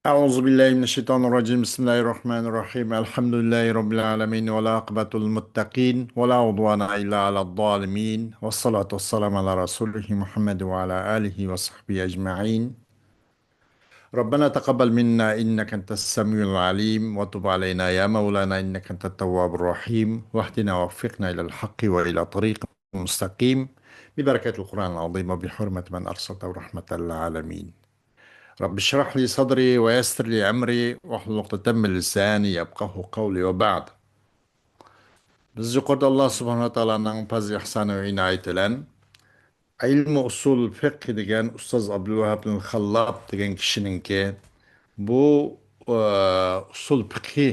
أعوذ بالله من الشيطان الرجيم بسم الله الرحمن الرحيم الحمد لله رب العالمين والعاقبة للمتقين ولا عدوان إلا على الظالمين والصلاة والسلام على رسوله محمد وعلى آله وصحبه أجمعين ربنا تقبل منا إنك أنت السميع العليم وتب علينا يا مولانا إنك أنت التواب الرحيم واهدنا ووفقنا إلى الحق وإلى طريق مستقيم ببركة القرآن العظيم وبحرمة من أرسلته رحمة للعالمين رب اشرح لي صدري ويسر لي أمري واحلل عقدة من لساني يفقهوا قولي وبعد biz yuqorida Alloh subhanahu va taoloning fazl ihsoni va inoyati bilan ilmi usul fiqh degan ustoz Abdulvahab Xallob degan kishiningki bu usul fiqhi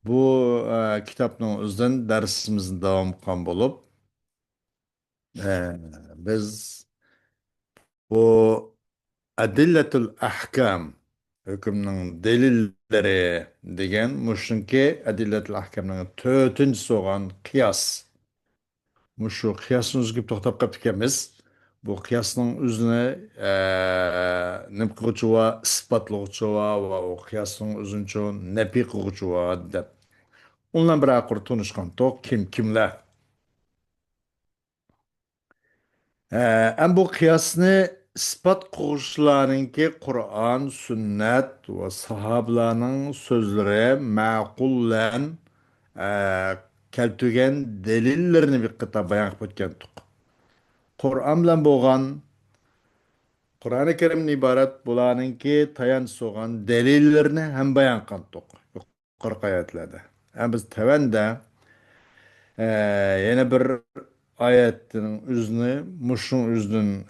bu kitobning o'zidan darsimizni davom qilgan bo'lib e, biz bu Adillatul ahkam hükümnün delilleri degan mushunki Adillatul ahkamning to'rtinchisi bo'lgan qiyos. Mushu qiyosni o'ziga to'xtab qolib ekanmiz. Bu qiyosning o'zini nima qiluvchi va isbotlovchi va u qiyosning o'zincha nafiy qiluvchi va deb. Undan bir aqır tunishgan to'q kimlar. Hem bu kıyasını ispat kılışlarınki Kur'an, sünnet ve sahabelerinin sözleri makullen keltügen delillerini bir kıta bayan qilib o'tgandik. Kur'an bilan bo'lgan Qur'oni Karimdan iborat bularninki tayanch bo'lgan delillerini ham bayon qildik. Yuqorqi oyatlarda. Ham biz tavanda Ee, yine bir ayetin üzünü, muşun üzünün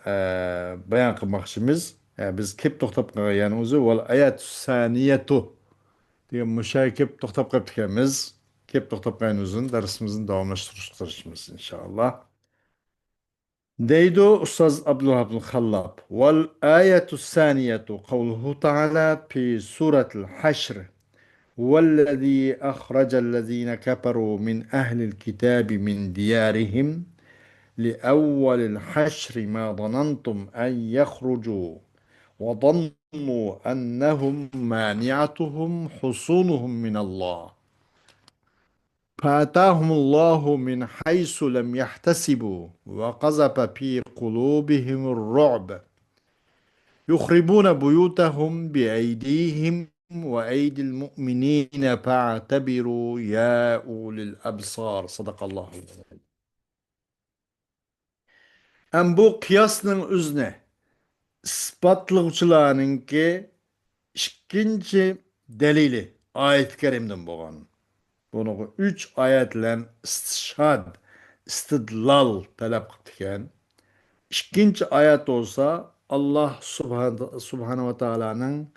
bayan kılmakçımız. Biz kep toxtab qalgan yani o'zi val ayat saniyatu degan musha kep toxtab qolib ekanmiz. Kep toxtab qolgan o'zini darsimizni davomlashtirishimiz inshaalloh. Deydi Ustoz Abdulvahab Xallob. Val ayatu saniyatu qavluhu ta'ala fi suratil Hashr. هو الذي أخرج الذين كفروا من أهل الكتاب من ديارهم لأول الحشر ما ظننتم أن يخرجوا وظنوا أنهم مانعتهم حصونهم من الله فأتاهم الله من حيث لم يحتسبوا وقذف في قلوبهم الرعب يخربون بيوتهم بأيديهم وأيدي المؤمنين فاعتبروا يا أولي الأبصار صدق الله العظيم. Hem bu kıyasının üzerine ispatlıqçılarınki ikkinchi delili ayet-i kerimden bo'lgan. Bunu 3 ayet bilan istishhad, istidlal talab qilgan. İkinci ayet olsa Allah subhanahu ve Taala'nın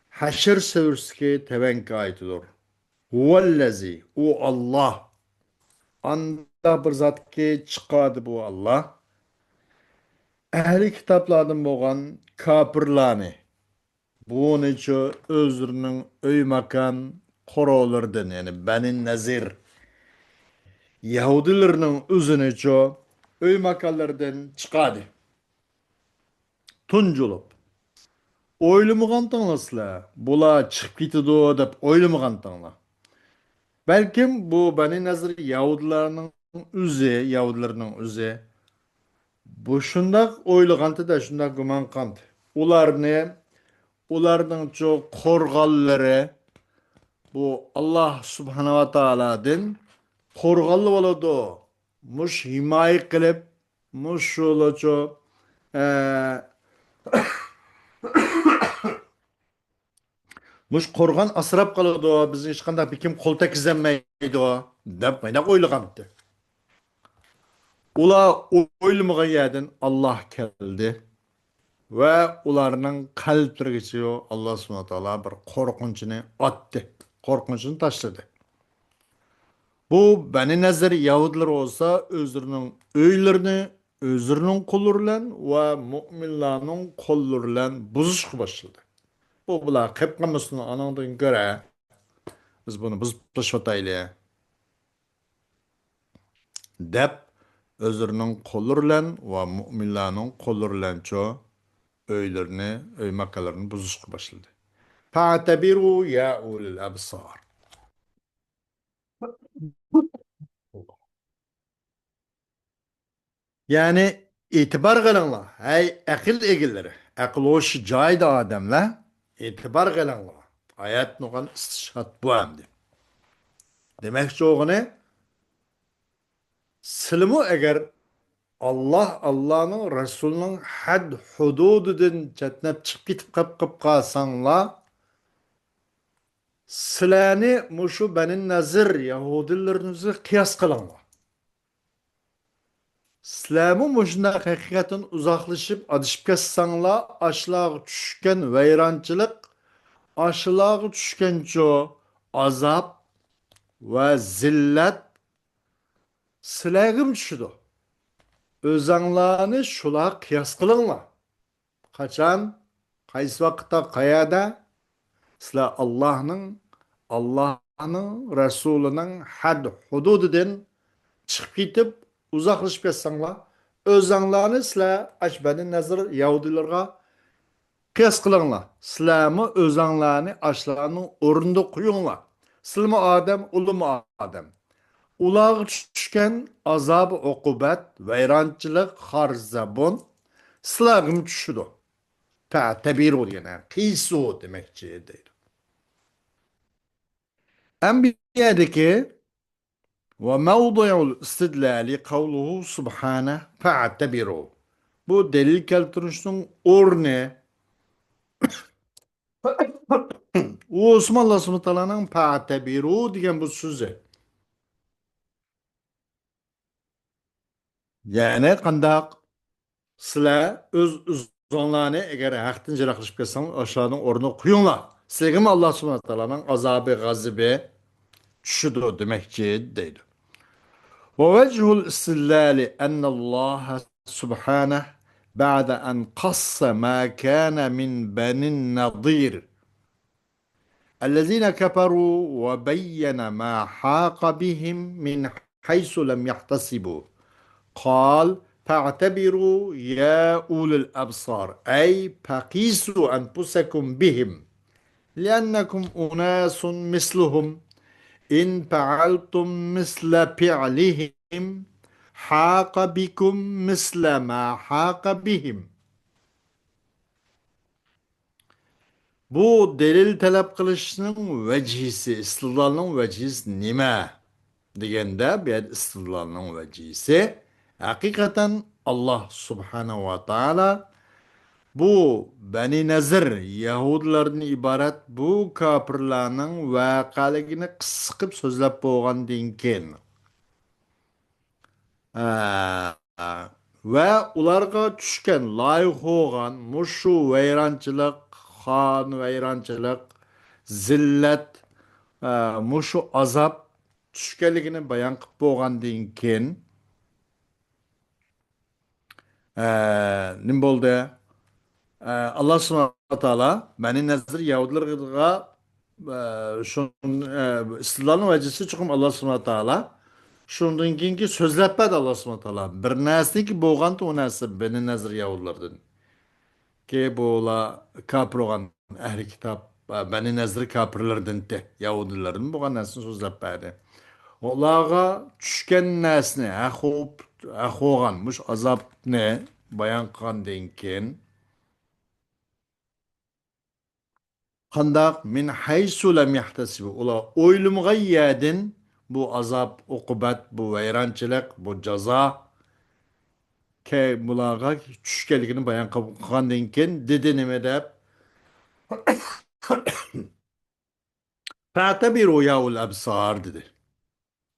Haşr surasiga tevenki ayetidir. Huvallazi u Allah. Anda bir zatki çıkadı bu Allah. Ehli kitaplardan bo'lgan kafirlarni bunichi o'zlarining uy makan qorolardan yani Bani Nazir Yahudilarning o'zinichi uy makanlardan chiqadi. Tunjulup. O'ylamagandiңlar. Bular chiqib ketadi deb o'ylamagandiңlar. Belkim bu Bani Nazir Yahudilarning o'zi bu shundoq o'ylaganda shundoq gumon qildi. Ularning çok qo'rg'onlari bu Allah subhanahu va taoladan qo'rg'onli bo'ladi. Mush himoya qilib, mush shularcha mush qo'rg'on asrab qoladi. Bizni hech qanday kim qo'l tekizlanmaydi deb mana o'ylagandi. Ular o'ylamagan yerdan Allah keldi. Ve ularning qalblariga Allah subhanahu wa taolo bir qo'rqinchni otdi. Qo'rqinchni tashladi. Bu Bani Nazir Yahudilar olsa o'zlarining uylarini o'zlarining qo'llari bilan va mu'minlarning qo'llari bilan buzishga boshladi. Bu bular qilib qolmasin anandan ko'ra biz buni buzib tashlataylik deb o'zlarining qo'llari bilan va mu'minlarning qo'llari bilan Öylerini, öy makalarini buzuşku başladı. Fa'tebiru ya ulul absar. Yani itibar kılınla. Hey akıl egilleri. Akıl hoş cayda adamla. İtibar kılınla. Ayet nukan istişat bu amdi. Demek çoğunu silmu eğer Allah'ın Resulünün had hudududun chatnap çıkıp gitip kap kalsanla silani muşu benin nazır Yahudilerinizi kıyas kılınla. Sizlermi muşunda hakikaten uzaklaşıp adışıp kessanla aşılağı düşken veyrancılık aşılağı düşken co azap ve zillet silahım düşüdü. Özanlarını şula kıyas kılınla. Kaçan, kaysi vakitte kayada sizler Allah'ın Resulü'nün had hudududen çıkıp gidip uzaklaşıp ketsanlar özanlarını sizler açbenin nazır Yahudilerine kıyas kılınlar. Sizlermi özanlarını açlarının orunda koyunlar. Sizlermi Adem, ulu mu Adem? Ulağı düşken azabı okubet, veyrancılık, harzabun, silahım düşüdü. Ta'tebiru yani kıysu demekçi değil. Enbiya'daki ve mevdu'ul istidlali kavluhu subhane fa'tebiru. Bu delil keltirişinin orne o Osman Allah subhanahu ta'ala'nın fa'tebiru diyen bu sözü. Yani kandak sila öz uzunlarını eğer haktan jiraklaşıp kelsen aşağıdan orna kuyunlar. Sizlerge Allah subhanahu ta'ala'nın azabı gazabı düşüdü demekçi değil. ووجه الاستدلال أن الله سبحانه بعد أن قص ما كان من بني النضير الذين كفروا وبين ما حاق بهم من حيث لم يحتسبوا قال فاعتبروا يا أولي الأبصار أي فقيسوا أنفسكم بهم لأنكم أناس مثلهم إن فعلتم مثل فعلهم حاق بكم مثل ما حاق بهم. Bu delil talep kılışının vecihisi, istidlalının vecihisi nime degende bir istidlalının vecihisi hakikaten Allah subhanahu ve taala bu Beni Nezir Yahudilerden ibaret bu kapırlarının vakaligini kısıkıp sözlep boğan keyin Ha, ve ularga düşken layık olan muşu veyrancılık, han veyrancılık, zillet, muşu azap düşkenligini bayan kıp boğan keyin nim boldu? Allah subhanahu wa ta'ala beni nezir Yahudilerga şun istilanın vecisi çıkım Allah subhanahu wa ta'ala şundan keyingi sözleppedi Allah subhanahu wa ta'ala bir nesni ki boğantı o nesni beni nezir Yahudilerden ki boğla kapır olan ehli kitap beni nezir kapırlardan de Yahudilerden boğan nesni sözleppedi. Olağa düşken nesni ahoğan azap ne bayan kılan denken Kandak min haysu lem yahtesibu. Ula oylumga yedin bu azap, ukubat, bu veyrancılık, bu ceza ke mulaga düşkeligini bayan kılgandan keyin dedi nime dep fa'tabiru ya ul absar dedi.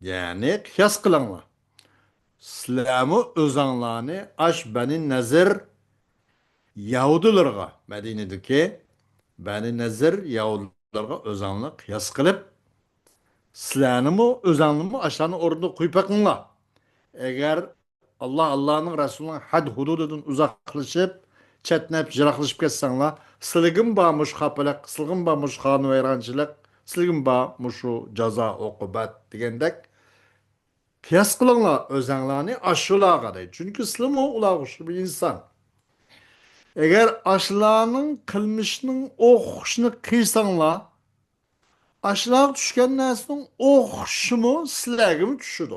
Yani kıyas kılınla. İslamı özanlarını aş beni nazır Yahudilerga Medine'deki beni nazır Yahudilerga özanlı kıyas kılıp İslamı özanlımı aşağının orada koyup bakınla. Eğer Allah'ın Resulü'nün had hududundan uzaklaşıp çetnep jiraklaşıp ketsanlar sılgın bağmış kapılak, sılgın bağmış kanun veyrancılık, sılgın bağmış caza okubat degendek kıyas kılınlar özanlarını aşılağa kadar. Çünkü İslam o ulağışlı bir insan. Eğer aşılarının kılmışının okşunu kıysanlar, aşılar düşken nesinin okşumu silagimi düşüdü.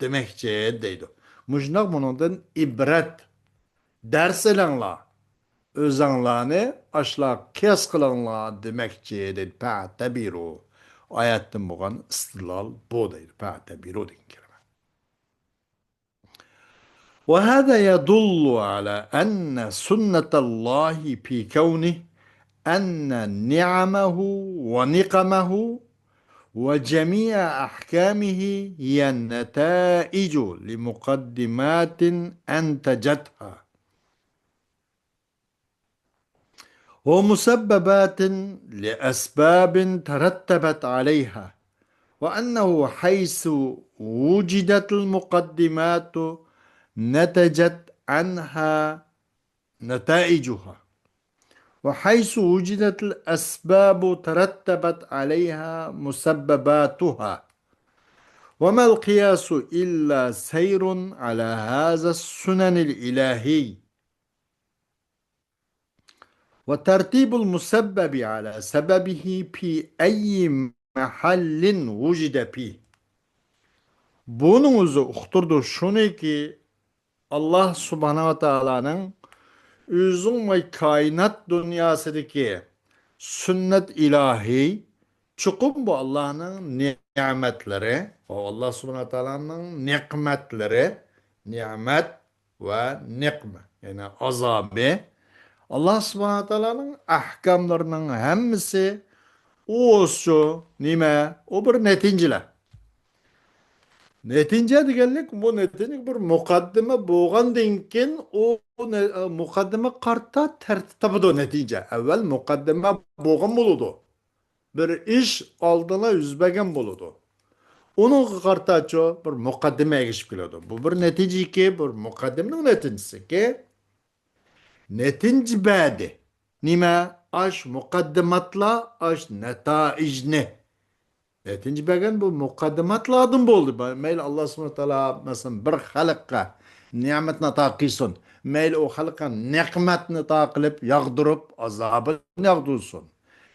Demekçe deydi. Mujnak bunundan ibret ders elenler. Özanlarını aşılar kes kılanlar demekçe deydi. Pa'te biru. Ayettin buğan istilal bu deydi. Pa'te biru deyin kelime. وهذا يدل على أن سنة الله في كونه أن نعمه ونقمه وجميع أحكامه هي النتائج لمقدمات أنتجتها ومسببات لأسباب ترتبت عليها وأنه حيث وجدت المقدمات نتجت عنها نتائجها وحيث وجدت الأسباب ترتبت عليها مسبباتها وما القياس إلا سير على هذا السنن الإلهي وترتيب المسبب على سببه في أي محل وجد فيه. Bunun özü uqturdu şunu ki Allah subhanahu wa ta'ala'nın üzüm ve kainat dünyasındaki sünnet ilahi çukum bu Allah'ın nimetleri o Allah subhanahu wa ta'ala'nın nikmetleri nimet ve nikme yani azabı Allah subhanahu wa ta'ala'nın ahkamlarının hemmisi o şu nime o bir netinceler. Netince deganlik bu netince bir mukaddime bo'lgandan keyin mukaddime qarta tartibda netince. Evvel mukaddime bo'lgan bo'ladi. Bir ish oldina yuz bergan bo'ladi. Onun qartacho bir mukaddime erishib keladi. Bu bir neticeki, bir mukaddimning neticesi ki netince badi. Nima? Aş mukaddimatla aş netaijni. Yettinchi bo'lgan bu muqaddimatlardan bo'ldi. Mayli Alloh subhanahu va taolo masalan bir xalqqa ne'matni ato qilsin. Mayli u xalqqa ne'matni ato qilib, yog'dirib, azobini yog'dirsin.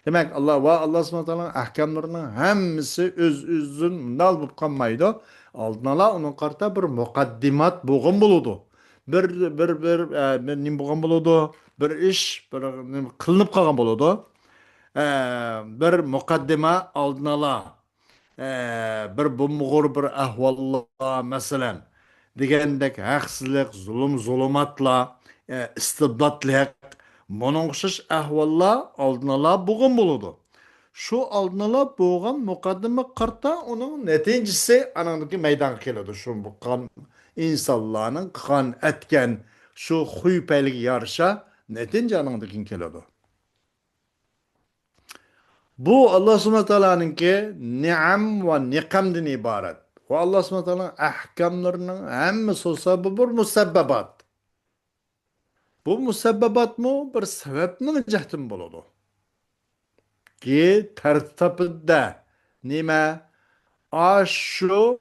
Demak, Alloh subhanahu va taoloning ahkomlarining hammasi o'z-o'zidan bunday bo'lib qolmaydi. Oldin ola uni qarta bir muqaddimat bo'lgan bo'ladi. Bir nima bo'lgan bo'ladi? Bir ish bir qilinib qolgan bo'ladi. Bir muqaddima oldin ola bir bulmuğur bir ahvallar mesela degandek haqsizlik, zulmatla, istibdatlik, bunun o'xshash ahvollar oldin ola bo'lgan bo'ladi. Shu oldin ola bo'lgan muqaddima qarta uning natijasi anandagi maydonga keladi. Shu qon insonlarning qon etgan shu xuy payliga yarasha natija anandagi keladi. Bu Allah subhanahu wa ta'ala'nınki ni'am ve nikamdan ibaret. Ve Allah subhanahu wa ta'ala'nın ahkamlarının hemmisi olsa bu bir musebbebat. Bu musebbebat mı? Bir sebepnin cehtin buludu. Ki tertipde nime? Aşu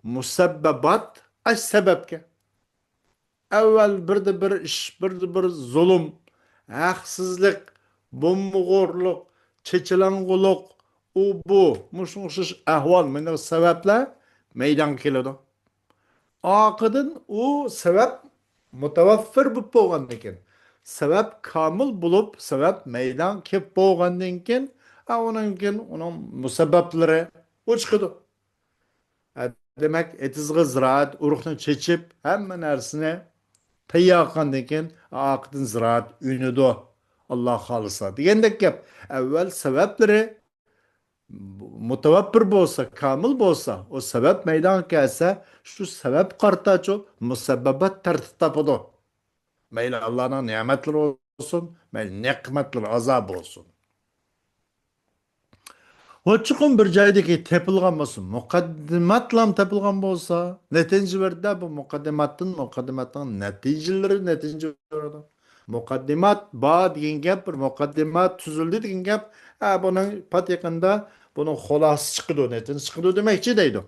musebbebat aş sebepke. Evvel bir iş, bir zulüm, haksızlık, bombugurluk, çeçilanguluk, bu, muşmuşuş ahval, mene sebepler meydan keledi. Akıdın o sebep mutavaffir bu boğandan keyin. Sebep kamil bulup, sebep meydan kep boğandan keyin, onun keyin onun musebbepleri uçkudu. Demek etizgi ziraat, urukni çeçip, hemen ersine tayyaqqandan keyin aqidin ziraat ünüdü. Allah xalisa. Degandek gap. Evvel sebeplere mutavaffir bolsa, kamil bolsa, o sebep meydan kelse, şu sebep qartaço musabbabat tartibda. Mayli Allah'ın nimetleri olsun, mayli nikmetleri azap olsun. O çıkın bir joydagi tepilgan bo'lsin, muqaddimatlam tepilgan bo'lsa, natija berdi bu muqaddimatning natijalari natija beradi. Muqaddimat ba degan gap, bir muqaddimat tuzildi degan gap, buning pat yaqinda buning xulosasi chiqdi, natija chiqdi demakchi deydi.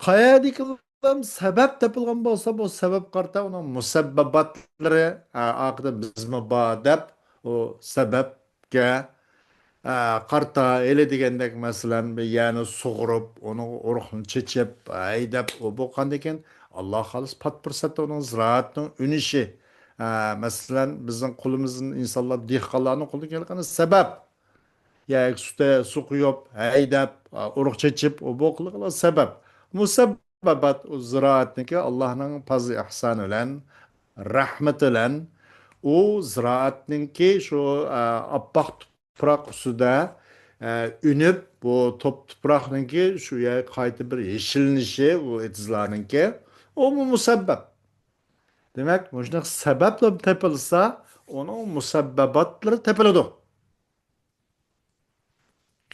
Qayerdagi sabab topilgan bo'lsa, bu sabab qarta uni musabbabatlari aqida bizmi bor deb u sababga qarta ele degandek masalan yani sug'urib uni urug'ini chechib haydab u bo'lgan ekan alloh xolis pat fursatda uning ziroatning unishi masalan bizning qo'limizdan insonlar dehqonlarning qo'lidan kelgan sabab ya su quyib haydab urug' chechib u bu qilgan sabab musabbabat u ziroatniki allohning fazli ihsoni bilan rahmati bilan u ziroatninki shu oppoq tuproq ustida unib bu tuproqninki shu qayta bir yeshilinishi u etizlarninki u musabbab. Demak, shunday sabablar tepilsa, uning musabbabatlari tepiladi.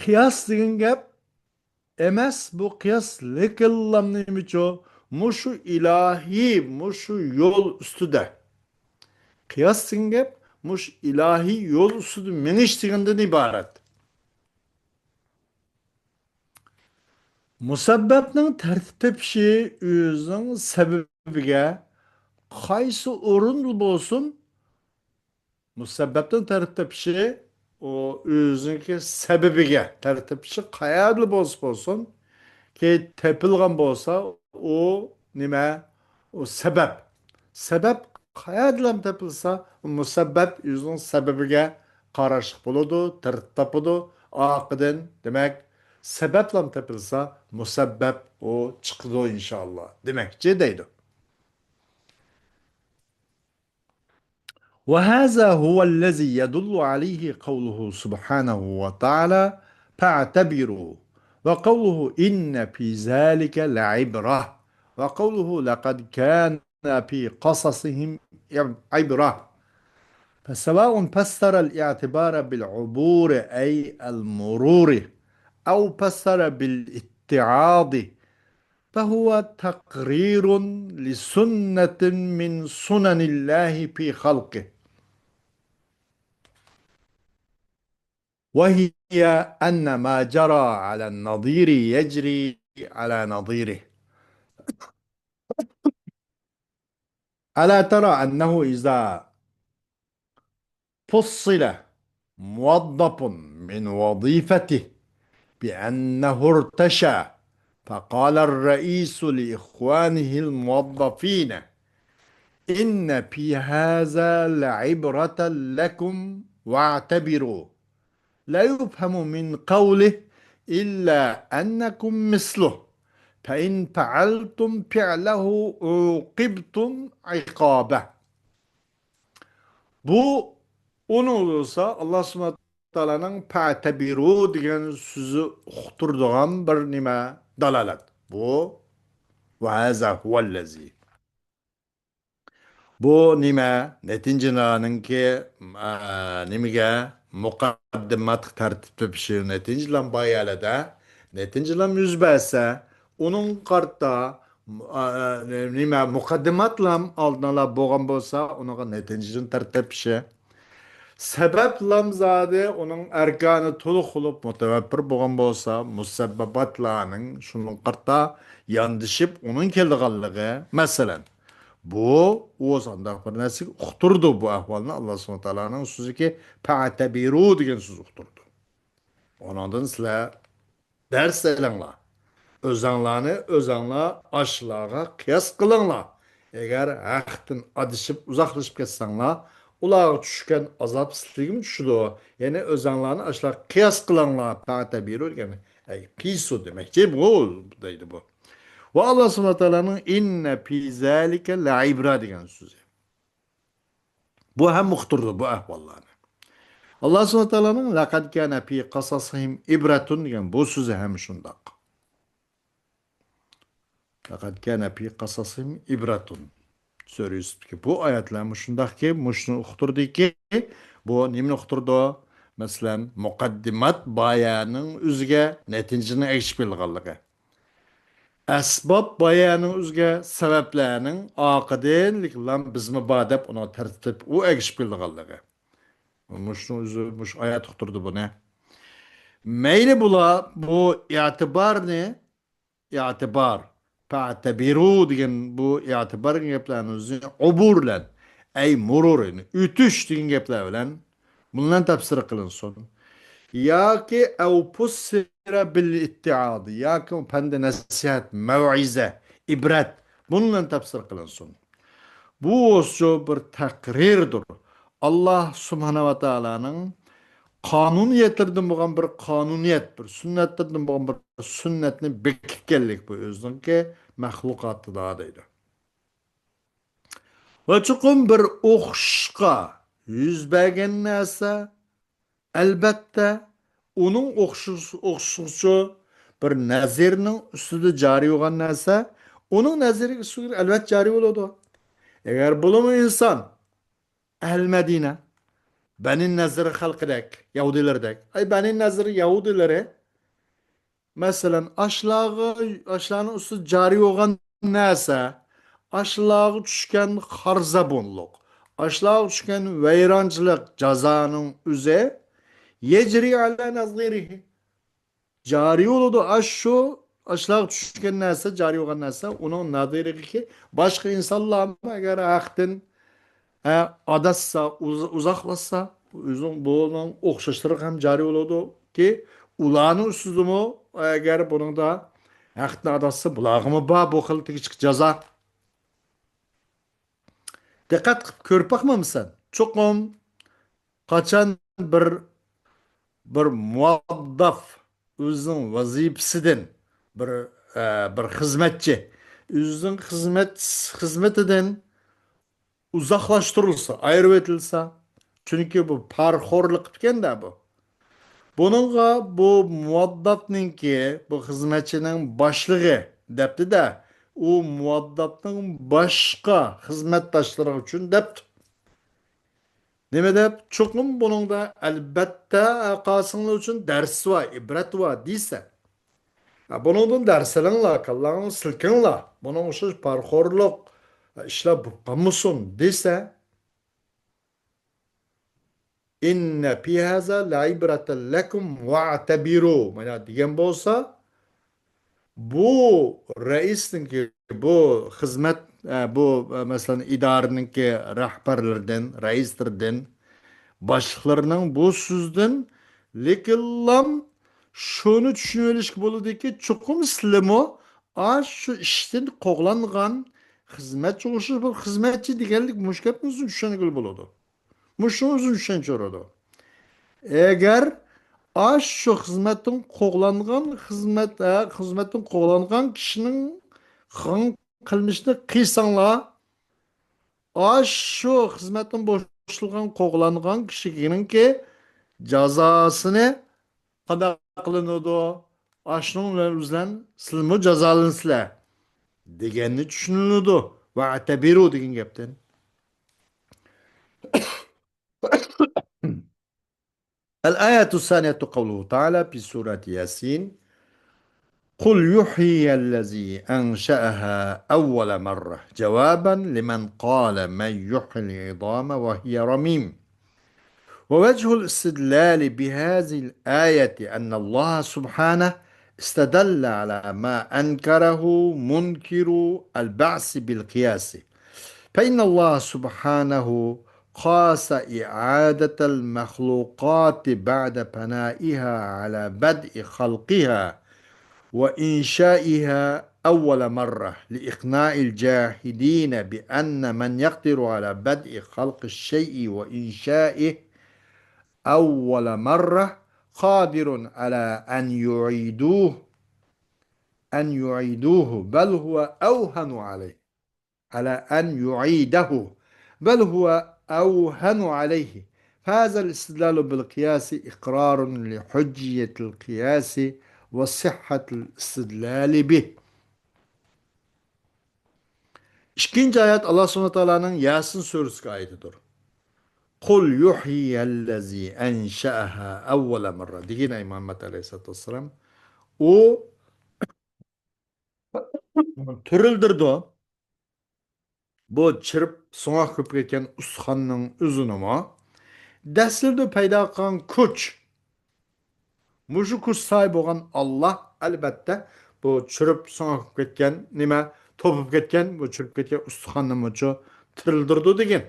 Qiyos degan gap emas, bu qiyos lekin nima uchun? Mushu ilohiy, mushu yo'l ustida. Qiyos degan gap mush ilohiy yo'l ustida minish degandan iborat. Musabbabning tartib tepishi o'zining sababiga qaysi o'rinda bo'lsin, musabbabning tartib tepishi o o'ziniki sababiga tartib tepishi qayerda bo'lsin ki tepilgan bo'lsa o nima? O sabab. Sabab qayerdan tepilsa musabbab o'zining sababiga qarashli bo'ladi, tartib topadi. Oqidan demak sabablan tepilsa musabbab o chiqdi inshaalloh. Demakchi deydi. وهذا هو الذي يدل عليه قوله سبحانه وتعالى فاعتبروا وقوله إن في ذلك لعبرة وقوله لقد كان في قصصهم عبرة فسواء فسر الاعتبار بالعبور أي المرور أو فسر بالاتعاظ فهو تقرير لسنة من سنن الله في خلقه وهي أن ما جرى على النظير يجري على نظيره. ألا ترى أنه إذا فصل موظف من وظيفته بأنه ارتشى فقال الرئيس لإخوانه الموظفين إن في هذا لعبرة لكم واعتبروا لا يفهم من قوله إلا أنكم مثله فإن فعلتم فعله عوقبتم عقابه. Bu onu olursa Allah subhanahu Taala'nın "Fa'tebiru" degan so'zi uqtirdigan bir nima dalolat. Bu va haza huvallazi. Bu nima netinjilarninki nimaga muqaddimat tartibda pishir netinjilan bayalada netinjilan yuz bersa uning qarta nima muqaddimatlam oldinlab bo'lgan bo'lsa unaqa netinjilan tartibda pishir sabab lamzade onun erkanı to'liq qilib mutavaffir bo'lgan bo'lsa musabbabatlarning shuning qarta yandishib uning kelganligi masalan bu o'zanda bir narsa uqtirdi bu ahvolni Alloh subhanahu taoloning so'ziki fa'tabiru degan so'z uqtirdi. Ondan sizlar dars elinglar. O'zinglarni o'zinglar ashlarga qiyos qilinglar. Agar haqdan adishib uzoqlashib ketsanglar, ularga tushgan azob sizlarga tushadi. Ya'ni o'zinglarni ashlar qiyos qilinglar. Fa'tabiru degan qisu demakchi bu deydi bu. Ve Allah subhanahu teala'nın inne fi zalike la ibra degan so'zi. Bu ham muxturdir bu ahvollarni. Allah subhanahu teala'nın laqad kana fi qasasihim ibratun degan bu so'zi ham shundoq. Laqad kana fi qasasihim ibratun. So'raysiz-ki bu oyatlar shundoqki, mushni uqtirdiki, bu nimani uqtirdi? Masalan, muqaddimat bayaning o'ziga natijani aytib bilganligi. Asbab bayanın o'ziga sabablarning oqidanlik bilan bizmi bor deb uni tartib u egishib bilganligi. Mushni o'zi mush oyat uqtirdi buni. Mayli bular bu i'tiborni i'tibor Fa'tebiru degan bu e'tibor gaplarni o'zini uburlan, ay mururin, o'tish degan gaplar bilan bundan tafsir qilinsin. Yoki av pussira bil ittiadi yoki panda nasihat, mav'iza, ibrat bundan tafsir qilinsin. Bu o'sha bir taqrirdir. Alloh subhanahu va taoloning qonuniyatlardan bo'lgan bir qonuniyat, bir sunnatlardan bo'lgan bir sunnatni bekitganlik bu o'ziniki maxluqotida deydi. Va chuqur bir o'xshishqa yuz bergan narsa albatta uning o'xshishi bir nazirning ustida joriy bo'lgan narsa uning naziriga ustida albatta joriy bo'ladi. Agar bo'limi inson ahl Madina Bani Nazir xalqidek, Yahudilardek. Ay Bani Nazir Yahudilari masalan ashlarning ustida joriy bo'lgan narsa, ashlarga tushgan qarzabonlik, ashlarga tushgan vayronchilik jazoning o'zi yejri ala nazirihi. Joriy bo'ladi shu ashlarga tushgan narsa, joriy bo'lgan narsa uning naziriga boshqa insonlar agar haqdan adassa, uzoqlashsa, o'zing buning o'xshashlari ham joriy bo'ladi ki, ularning ustidami agar buningda haqni adassa, bularg'imi bor bu xil tegishli jazo. Diqqat qilib ko'rib boqmamsan. Cho'qim qachon bir muaddaf o'zining vazifasidan bir bir xizmatchi o'zining xizmatidan uzoqlashtirilsa, ayirib etilsa, chunki bu parxo'rlik qilganda bu. Buningga bu muaddabninki, bu xizmatchining boshlig'i debdi-da, u muaddabning boshqa xizmatdoshlari uchun debdi. Nima deb? Chuqum buningda albatta aqosinglar uchun dars va ibrat va deysa. Buningdan dars alinglar, kallangni silkinglar. Buning o'sha parxo'rlik ishlar bo'lmasin desa, inna fi haza la'ibratan lakum wa'tabiru mana degan bo'lsa, bu raisninki, bu xizmat, bu masalan idoraninki rahbarlaridan, raislardan, boshliqlarining bu so'zdan lekinlam shuni tushunib olishga bo'ladiki, chuqur islimo shu ishdan qo'g'langan xizmatchi o'sha bir xizmatchi deganlik mushkatni o'zini tushungan bo'ladi. Mushuni o'zini tushuncha bo'ladi. Agar shu xizmatdan qo'g'langan kishining qilmishini qilsanglar, shu xizmatdan bo'shatilgan qo'g'langan kishininki jazosini qanday qilinadi? Shuning bilan o'zlan sizmi jazolansizlar deganni tushuniladi va atabiru degan gapdan. الآية الثانية قوله تعالى في سورة ياسين قل يحيي الذي أنشأها أول مرة جوابا لمن قال من يحيي العظام وهي رميم. ووجه الاستدلال بهذه الآية أن الله سبحانه استدل على ما أنكره منكر البعث بالقياس، فإن الله سبحانه قاس إعادة المخلوقات بعد فنائها على بدء خلقها وإنشائها أول مرة لإقناع الجاحدين بأن من يقدر على بدء خلق الشيء وإنشائه أول مرة قادر على أن يعيدوه بل هو أوهن عليه على أن يعيده بل هو أوهن عليه. فهذا الاستدلال بالقياس إقرار لحجية القياس وصحة الاستدلال به. İkinci ayet Allah subhanahu wa ta'ala'nın Yasin suresi ayetidir. Kul yuhyiyellezi enşa'aha evvele merre. Diyine Muhammed Aleyhisselatü Vesselam. O türüldürdü o. Bu çırp soğuk köp ketken ustixonning o'zini dastlabda paydo qilgan kuch. Mushu kuch sohib bo'lgan Alloh albatta bu çürüp soňup ketken nime topup ketken bu çürüp ketken ustihanyny muçu tirildirdi degen.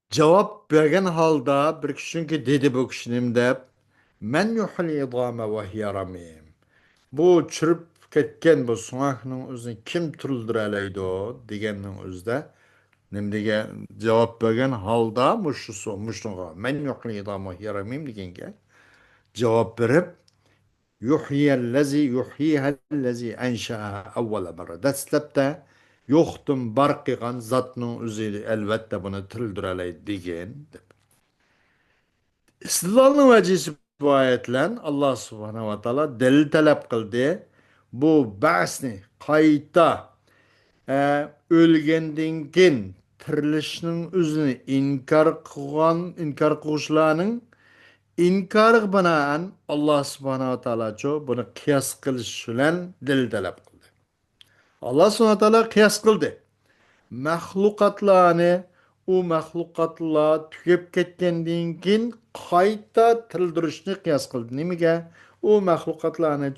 Cevap bergen halda bir kişinki dedi bu kişinim dep men yuhli idama ve hiye ramim. Bu çürüp ketken bu soňaknyň özüni kim tirildireleydi o degenniň özde nim dege cevap bergen halda muşnuğa men yuhli idama ve hiye ramim degenge cevap berip yuhyihellezi enşa'a evvela merre. Dastlapda yoxdum barqigan zatның özü elbette bunu tirildireleydi degen. İstidlalның vecisi bu ayetlen Allah subhanahu wa ta'ala delil talep kıldı. Bu ba'sni kayta ölgenden kin tirilişinin özünü inkar kılışlarının İnkarı binaen Allah subhanahu wa ta'ala bunu kıyas kılış bilen delil talep kıldı. Allah subhanahu wa ta'ala kıyas kıldı. Mahlukatlarını o mahlukatlar tükep ketkendiğin kin kayta tildırışını kıyas kıldı. Nimige? O mahlukatlarını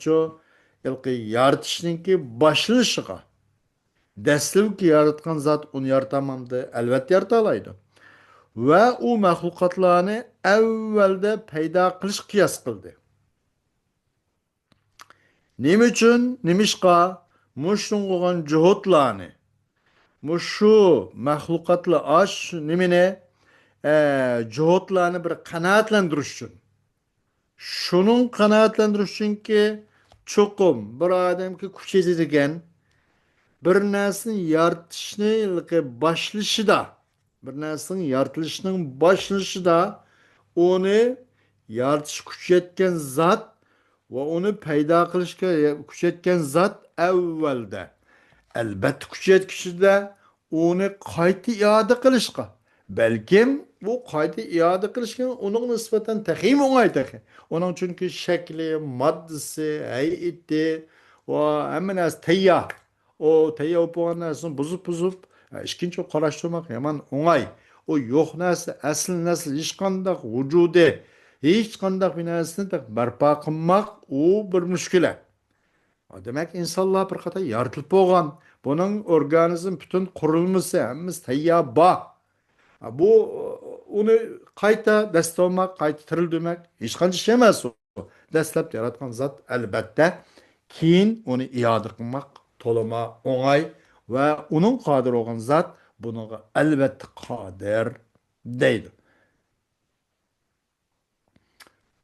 ilki yaratışının ki başlışıga. Destiv ki yaratkan zat onu yaratamamdı. Elbette yaratalaydı. Ve o mahlukatlarını evvelde peyda kılış kıyas kıldı. Nim üçün, nimişka, muşun kogan cuhutlarını, muşu mahlukatlı aş, nimine, cuhutlarını bir kanaatlandırışçın. Şunun kanaatlandırışçın ki, çokum, bir adam ki kuchezedigen, bir narsanın yaratışını başlışı da, bir narsanın yaratılışının başlışı da, onu yaratış kuch yetken zat ve onu peyda kılışka kuch yetken zat evvelde. Elbette kuch yetkişide onu kayta iade kılışka. Belkim bu kayta iade kılışka onun nispeten tehim oňay tehi. Onun çünkü şekli, maddesi, heyeti ve hemen az teyyah. O teyyah opoğan narsasyny buzup işkinçe garaşdyrmak yaman oňay. O yok narsa, asl narsa hiç kandak vücude, hiç kandak bir narsany barpa kılmak o bir müşkile. Demek insanlar bir kata yaratılıp boğan. Bunun organizm bütün kurulması hemmimiz teyya ba. Bu onu kayta destolmak, kayta tirildirmek hiç kançı şey emas o. Destlap yaratkan zat elbette keyin onu iade kılmak tolama oňay ve onun kadir olan zat bunu elbette kadir deydi.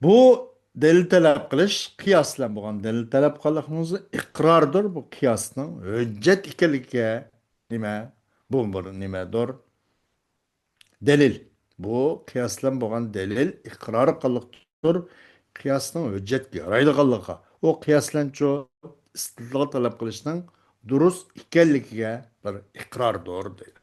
Bu delil talep kılış kıyaslan bolan delil talep kılışımızı ikrardır bu kıyasның hüccet ikilige nime bu bir nimedir delil bu kıyaslan bolan delil ikrar kılıktır kıyasның hüccet yaraydıqallığa o kıyaslanço istidlal talep kılışның durus ikilige bir ikrardır deydi.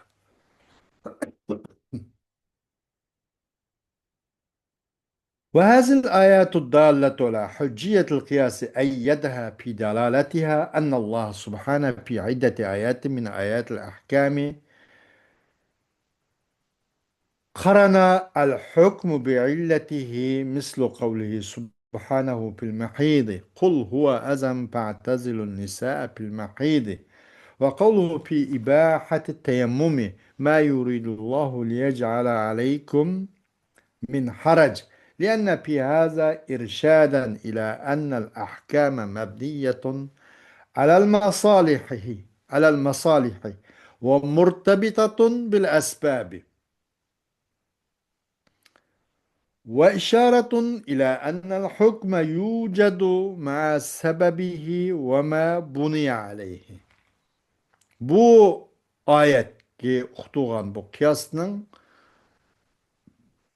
وهذه الآيات الدالة على حجية القياس أيدها في دلالتها أن الله سبحانه في عدة آيات من آيات الأحكام قرن الحكم بعلته مثل قوله سبحانه في المحيض قل هو أذى فاعتزلوا النساء في المحيض وقوله في إباحة التيمم ما يريد الله ليجعل عليكم من حرج لأن في هذا إرشادا إلى أن الأحكام مبنية على المصالح على المصالح ومرتبطة بالأسباب وإشارة إلى أن الحكم يوجد مع سببه وما بني عليه. Bu ayet ki uqtuğan bu kıyasның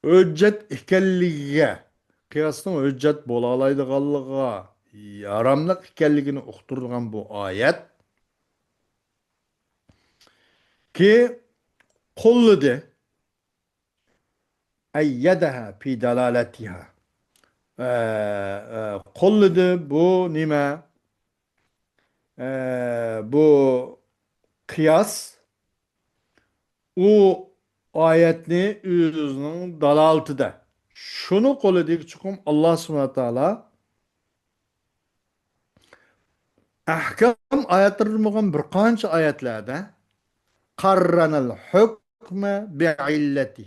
hüccet ikenligiga, kıyasның hüccet bola alaydyganlygyga, yaramlyk ikenligini uqturgan bu ayet ki qollady ayyadaha fi dalalatiha. Qollady bu nime? Bu kıyas o ayetni özünün dalalıtıda. Şunu qolladyk çukum Allah subhanahu wa ta'ala ahkam oyatlarda bo'lgan bir qancha oyatlarda qarranal hukma bi'illati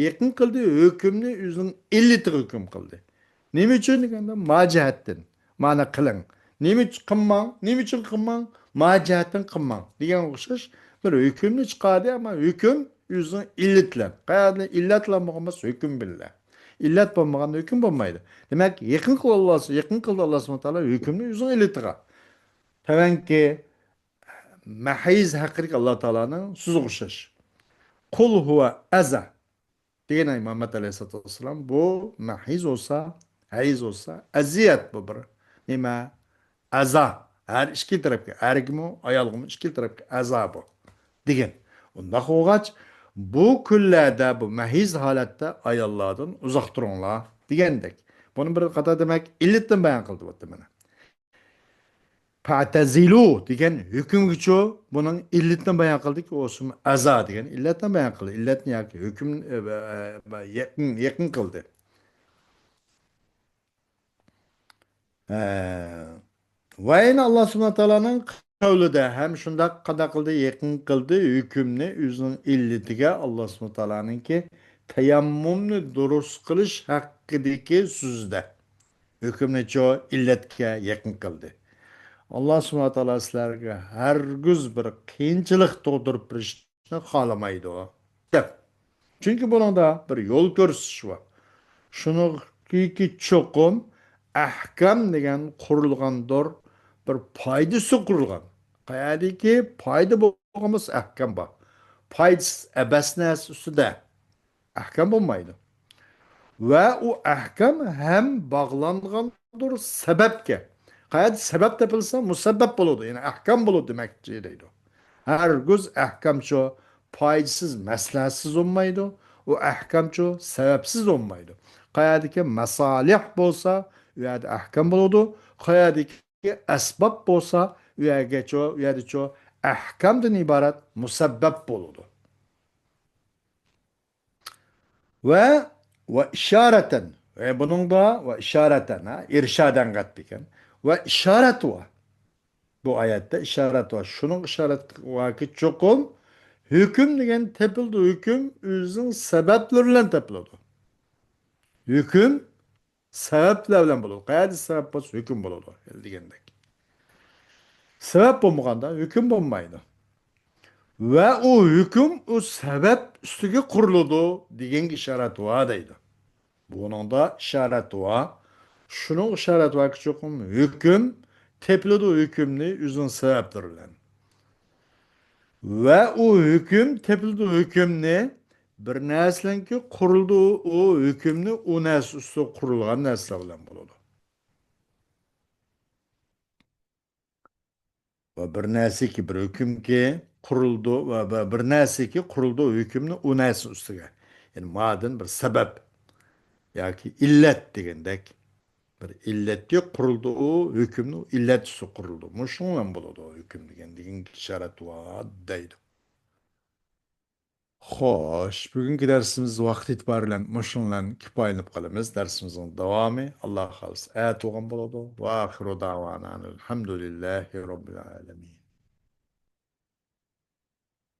yaqin qildi hukmni o'zining illati hukm qildi. Nima uchun deganda mojihatdan ma'na qiling. Nima uchun qilmang, nima uchun qilmang, mojihatdan qilmang degan o'xshash bir hukmni chiqardi, ammo hukm o'zining illatlar. Qayerda illatlar bo'lmasa hukm billah. Illat bo'lmaganda hukm bo'lmaydi. Demak, yaqin qildi Alloh subhanahu va taolo hukmni o'zining illatiga. Tavanki mahiz haqiqiy Alloh taoloning so'zi o'xshash. Qul huwa aza degan Muhammad Aleyhisselatü Vesselam bu mahiz olsa, hayiz olsa aziyat bu bir. Nima? Aza. Her ikki tarafga, ergimi, ayolgimi ikki tarafga aza bu. Degan. Unda qo'g'ach bu kunlarda bu mahiz holatda ayollardan uzoq turinglar degandek. Buni bir qator demak illatdan bayon qildi bu mana. Fa'tazilu degan hukmgichu buning illatini bayon qildik, o'sim aza degan illatni bayon qildi. Illatni yoki hukm yaqin qildi. Va yana Alloh subhanahu va taoloning qavlida ham shunday qada qildi, yaqin qildi hukmni o'zining illatiga Alloh subhanahu va taoloninki tayammumni durust qilish haqidagi so'zda hukmni cho illatga yaqin qildi. Alloh subhanahu va taolo sizlarga hargiz bir qiyinchilik tug'dirib berishni xohlamaydi. Gap. Chunki buningda bir yo'l ko'rsatish bor. Shuniki cho'qim ahkam degan qurilgandir, bir foydasi qurilgan. Qayerdiki foyda bo'lganmiz ahkam bor. Foydasiz abas narsa ustida ahkam bo'lmaydi. Va u ahkam ham bog'langandir sababga. Qayerda sabab topilsa musabbab bo'ladi, ya'ni ahkam bo'ladi demakchi deydi. Hargiz ahkamcho foydasiz, maslahatsiz bo'lmaydi. U ahkamcho sababsiz bo'lmaydi. Qayerdiki masalih bo'lsa, u yerda ahkam bo'ladi. Qayerdiki asbab bo'lsa, u yerdacho ahkamdan iborat musabbab bo'ladi. Ve işareten ve bunun da ve işareten irşaden kat diken ve işaret var. Bu ayette işaret var. Şunun işaret var ki çokum hüküm degen tepildi hüküm özün sebepleriyle tepildi. Hüküm sebeplerle bulundu. Kaydı sebep olsa hüküm bulundu. Degendek. Sebep bulmaganda hüküm bulmaydı. Ve o hüküm o sebep üstüge kuruldu degen işaret var deydi. Bunun da işareti var. Şunun işareti var ki çokum hüküm teplidi hükümni üzün sebeplerle. Ve o hüküm teplidi hükümni bir neslenki kuruldu o hükümni o nesl üstü kurulgan nesle bilen buludu. Ve bir nesli ki bir hüküm ki kuruldu ve bir nesli ki kuruldu hükümni o nesl üstüge. Yani madem bir sebep yoki illet degendek bir illetga qurildi u hukmni illat ustida qurildi. Mushundan bo'ladi u hukm degan ishorat va deydi. Xo'sh, bugungi darsimiz vaqt e'tibori bilan mushundan kifoyalanib qolamiz. Darsimizning davomi Alloh xohlasa ayat bo'lgan bo'ladi. Va axiru davana alhamdulillahi robbil alamin.